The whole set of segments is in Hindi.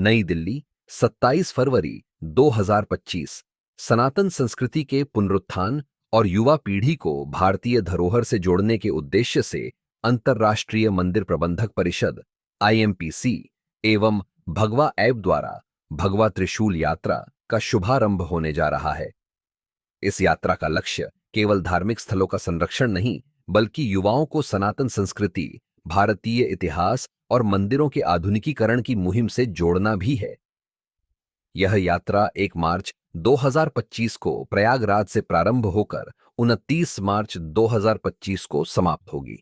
नई दिल्ली 27 फरवरी 2025। सनातन संस्कृति के पुनरुत्थान और युवा पीढ़ी को भारतीय धरोहर से जोड़ने के उद्देश्य से अंतर्राष्ट्रीय मंदिर प्रबंधक परिषद आईएमपीसी एवं भगवा ऐप द्वारा भगवा त्रिशूल यात्रा का शुभारंभ होने जा रहा है। इस यात्रा का लक्ष्य केवल धार्मिक स्थलों का संरक्षण नहीं, बल्कि युवाओं को सनातन संस्कृति, भारतीय इतिहास और मंदिरों के आधुनिकीकरण की मुहिम से जोड़ना भी है। यह यात्रा 1 मार्च 2025 को प्रयागराज से प्रारंभ होकर 29 मार्च 2025 को समाप्त होगी।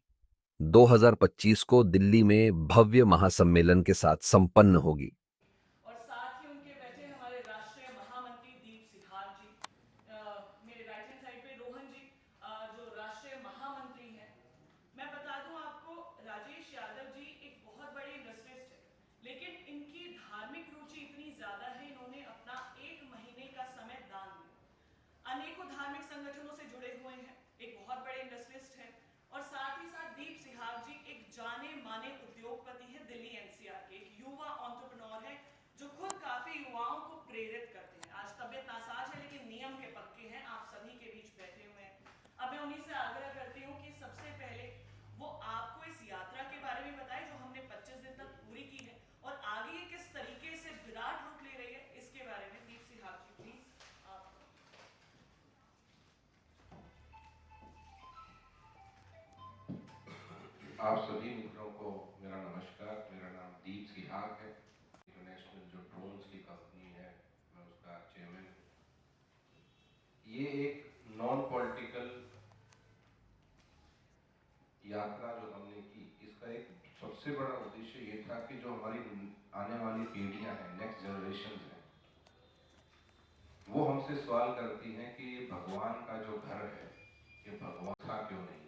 2025 को दिल्ली में भव्य महासम्मेलन के साथ संपन्न होगी। और साथ ही उनके बैठे हमारे राष्ट्रीय महामंत्री दीप सिद्धार्थ जी, मेरे राइट हैंड साइड पे रोहन जी, जो राष्ट्रीय महामंत्री हैं। मैं बता दूं आपको, राजेश यादव जी एक बहुत बड़े इंडस्ट्रियलिस्ट है, लेकिन इनकी धार्मिक रुचि इतनी ज्यादा है, इन्होंने अपना 1 महीने का समय दान दिया। अनेकों धार्मिक संगठनों से जुड़े हुए हैं, एक बहुत बड़े इंडस्ट्रियलिस्ट है। और साथ ही साथ दीप सिद्धार्थ जी एक जाने माने उद्योगपति है, दिल्ली एनसीआर के एक युवा एंटरप्रेन्योर है, जो खुद काफी युवाओं को प्रेरित करते हैं। आज तबियत नासाज है, लेकिन नियम के पक्के हैं, आप सभी के बीच बैठे हुए हैं। अब मैं उन्हीं से आग्रह करती हूँ कि सबसे पहले वो आपको इस यात्रा के बारे में बताएं, जो हमने 25 दिन तक पूरी की है, और आगे ये किस तरीके से विराट रूप ले रही है, इसके बारे में दीप सिद्धार्थ जी प्लीज आप। आप सभी मित्रों को मेरा नमस्कार। मेरा नाम दीप सिहाग है। इंटरनेशनल जो ड्रोन्स की कंपनी है, मैं उसका चेयरमैन हूँ। ये एक नॉन पॉलिटिकल यात्रा जो हमने की, इसका एक सबसे बड़ा उद्देश्य ये था कि जो हमारी आने वाली पीढ़ियां हैं, नेक्स्ट जनरेशन है, वो हमसे सवाल करती हैं कि भगवान का जो घर है, ये भगवान था क्यों नहीं।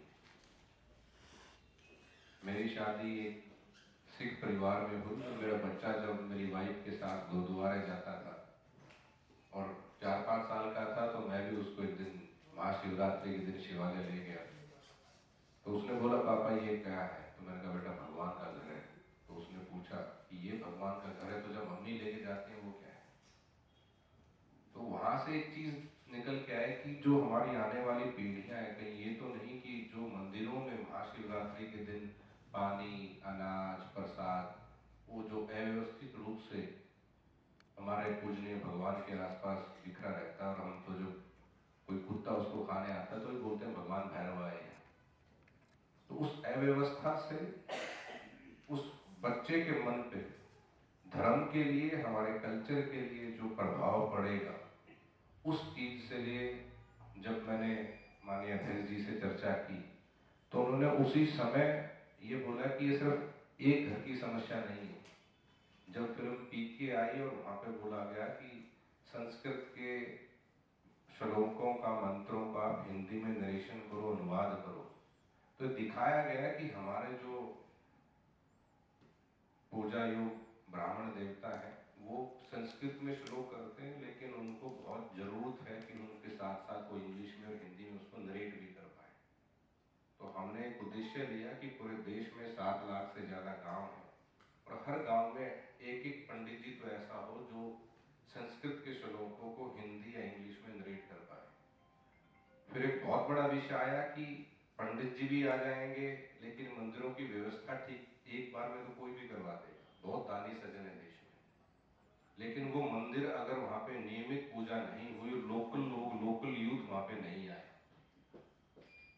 मेरी शादी एक सिख परिवार में हुई और मेरा बच्चा जब मेरी वाइफ के साथ गुरुद्वारे जाता था और 4-5 साल का था, तो मैं भी उसको एक दिन महाशिवरात्रि के दिन शिवालय ले गया। तो उसने बोला, पापा ये क्या है? तो मैंने कहा, बेटा भगवान का घर है। तो उसने पूछा कि ये भगवान का घर है, तो जब मम्मी लेके जाती है वो क्या है? तो वहां से एक चीज निकल के आए कि जो हमारी आने वाली पीढ़ियां हैं, कहीं ये तो नहीं कि जो मंदिरों में महाशिवरात्रि के दिन पानी, अनाज, प्रसाद, वो जो अव्यवस्थित रूप से हमारे पूजनीय भगवान के आसपास बिखरा रहता है, और हम तो जो कोई कुत्ता उसको खाने आता है तो बोलते हैं भगवान भैरव आए हैं। तो उस अव्यवस्था से उस बच्चे के मन पे धर्म के लिए, हमारे कल्चर के लिए जो प्रभाव पड़ेगा, उस चीज से लिए जब मैंने माननीय अध्यक्ष जी से चर्चा की, तो उन्होंने उसी समय ये बोला कि ये सिर्फ एक घर की समस्या नहीं है। जब फिल्म पीके आई और वहां पे बोला गया कि संस्कृत के श्लोकों का, मंत्रों का हिंदी में नरेशन करो, अनुवाद करो, तो दिखाया गया कि हमारे जो पूजा योग ब्राह्मण देवता है, वो संस्कृत में श्लोक करते हैं, लेकिन उनको बहुत जरूरत है कि उनके साथ साथ वो इंग्लिश में और हिंदी में उसको नरेट भी कर पाए। तो हमने एक उद्देश्य लिया कि पूरे देश में 7 लाख से ज्यादा गांव है, और हर गांव में एक एक पंडित जी तो ऐसा हो जो संस्कृत के श्लोकों को हिंदी या इंग्लिश में नरेट कर पाए। फिर एक बहुत बड़ा विषय आया कि पंडित जी भी आ जाएंगे, लेकिन मंदिरों की व्यवस्था ठीक एक बार में तो कोई भी करवा देगा, बहुत दानी सजन है देश में, लेकिन वो मंदिर अगर वहां पे नियमित पूजा नहीं हुई, लोकल लोग, लोकल यूथ वहां पे नहीं आए,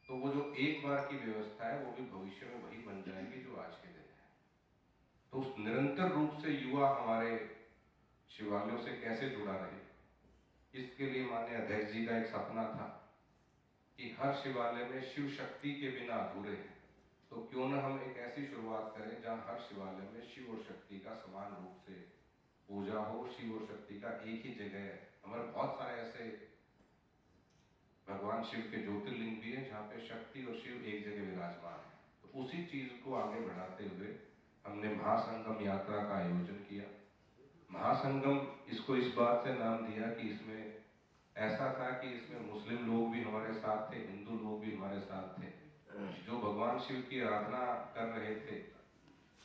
तो वो जो एक बार की व्यवस्था है वो भी भविष्य में वही बन जाएगी जो आज के दिन है। तो उस निरंतर रूप से युवा हमारे शिवालयों से कैसे जुड़ा रहे, इसके लिए माननीय अध्यक्ष जी का एक सपना था कि हर शिवालय में शिव शक्ति के बिना अधूरे हैं, तो क्यों न हम एक ऐसी शुरुआत करें जहां हर शिवालय में शिव और शक्ति का समान रूप से पूजा हो, शिव और शक्ति का एक ही जगह है। हमारे बहुत सारे ऐसे भगवान शिव के ज्योतिर्लिंग भी है जहाँ पे शक्ति और शिव एक जगह विराजमान है। तो उसी चीज को आगे बढ़ाते हुए हमने महासंगम यात्रा का आयोजन किया। महासंगम इसको इस बात से नाम दिया कि इसमें ऐसा था कि इसमें मुस्लिम लोग भी हमारे साथ थे, हिंदू लोग भी हमारे साथ थे। जो भगवान शिव की आराधना कर रहे थे,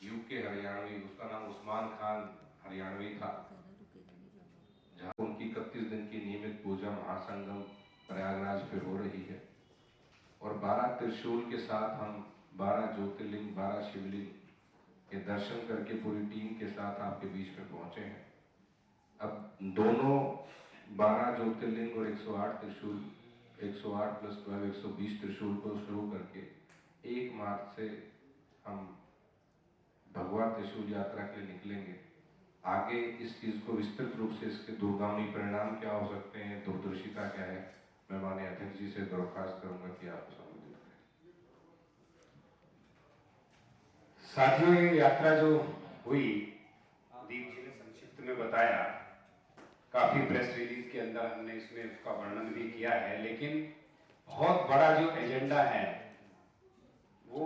यूके हरियाणवी, उसका नाम उस्मान खान हरियाणवी था, जहाँ उनकी 31 दिन की नियमित पूजा महासंगम प्रयागराज पे हो रही है। और 12 त्रिशूल के साथ हम 12 ज्योतिर्लिंग 12 शिवलिंग के दर्शन करके पूरी टीम के साथ आपके बीच में पहुंचे हैं। अब दोनों 12 ज्योतिर्लिंग और 108 त्रिशूल, 108 + 12 120 त्रिशूल को शुरू करके 1 मार्च से हम भगवा त्रिशूल यात्रा के लिए निकलेंगे। आगे इस चीज को विस्तृत रूप से इसके दूरगामी परिणाम क्या हो सकते हैं, दूरदर्शिता क्या है, मैं माननीय अध्यक्ष जी से दरख्वास्त करूंगा कि आप संबोधित करें। साथियों, ये यात्रा जो हुई, दीप जी ने संक्षिप्त में बताया, काफी प्रेस रिलीज के अंदर हमने इसमें उसका वर्णन भी किया है, लेकिन बहुत बड़ा जो एजेंडा है वो